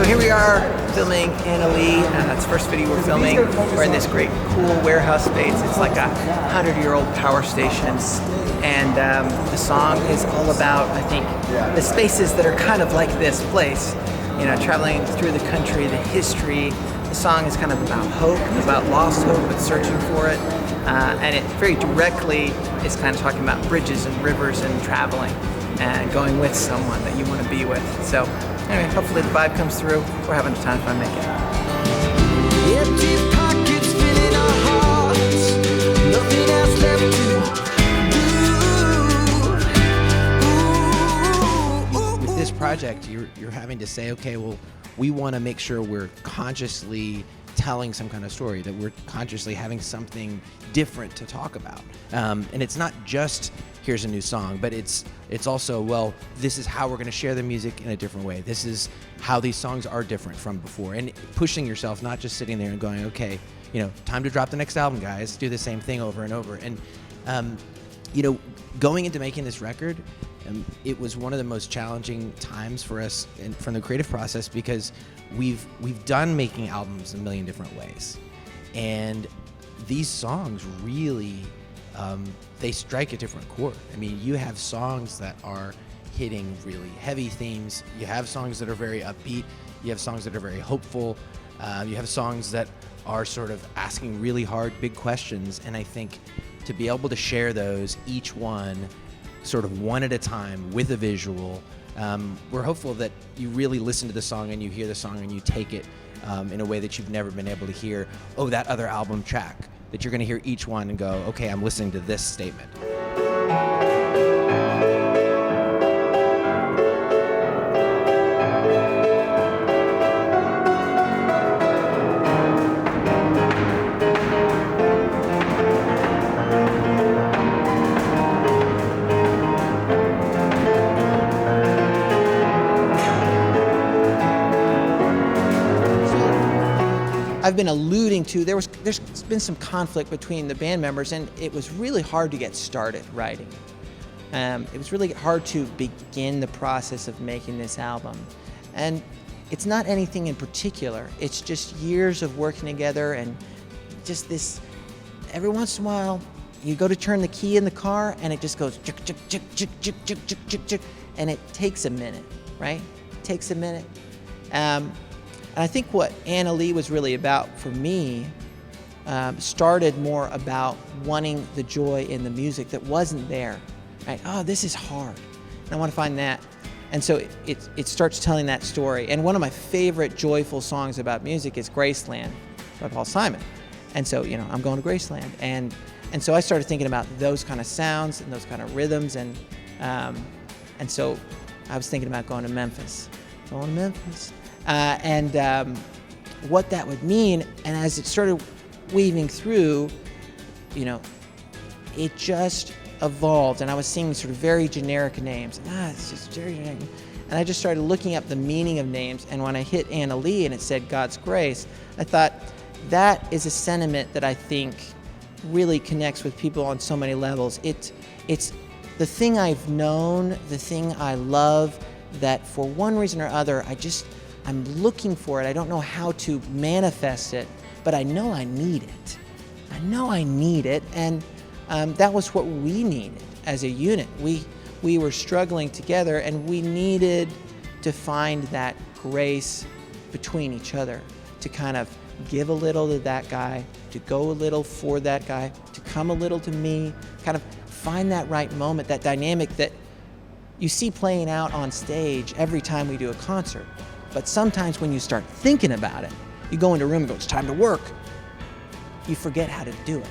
here we are filming Annalie. It's the first video we're filming. We're in this great, cool warehouse space. It's like a 100-year-old power station. And the song is all about, I think, the spaces that are kind of like this place. You know, traveling through the country, the history. The song is kind of about hope, about lost hope, but searching for it. And it very directly is kind of talking about bridges and rivers and traveling and going with someone that you want to be with. So anyway, hopefully the vibe comes through. We're having a ton of fun making it. Empty pockets filling our hearts, nothing else left to do. With this project, you're having to say, okay, well, we want to make sure we're consciously telling some kind of story, that we're consciously having something different to talk about. And it's not just, here's a new song, but it's also, well, this is how we're going to share the music in a different way. This is how these songs are different from before. And pushing yourself, not just sitting there and going, okay, you know, time to drop the next album, guys. Do the same thing over and over. And, you know, going into making this record, it was one of the most challenging times for us from the creative process, because we've done making albums a million different ways. And these songs really, they strike a different chord. I mean, you have songs that are hitting really heavy themes. You have songs that are very upbeat. You have songs that are very hopeful. You have songs that are sort of asking really hard, big questions. And I think to be able to share those, each one sort of one at a time with a visual, we're hopeful that you really listen to the song and you hear the song and you take it in a way that you've never been able to hear, oh, that other album track, that you're going to hear each one and go, okay, I'm listening to this statement. I've been alluding to, there's been some conflict between the band members, and it was really hard to get started writing. It was really hard to begin the process of making this album. And it's not anything in particular, it's just years of working together, and just this, every once in a while, you go to turn the key in the car and it just goes chick, chick, chick, chick, chick, chick, chick, chick, chick, and it takes a minute, right? It takes a minute. And I think what Annalie was really about for me started more about wanting the joy in the music that wasn't there, right? Oh, this is hard, and I want to find that. And so it starts telling that story. And one of my favorite joyful songs about music is Graceland by Paul Simon. And so, you know, I'm going to Graceland. And so I started thinking about those kind of sounds and those kind of rhythms. And so I was thinking about going to Memphis. What that would mean. And as it started weaving through, you know, it just evolved, and I was seeing sort of very generic names. It's just very generic. And I just started looking up the meaning of names, and when I hit Annalie and it said God's grace, I thought that is a sentiment that I think really connects with people on so many levels. It's the thing I've known, the thing I love, that for one reason or other, I'm looking for it. I don't know how to manifest it, but I know I need it. And that was what we needed as a unit. We were struggling together, and we needed to find that grace between each other, to kind of give a little to that guy, to go a little for that guy, to come a little to me, kind of find that right moment, that dynamic that you see playing out on stage every time we do a concert. But sometimes when you start thinking about it, you go into a room and go, it's time to work. You forget how to do it.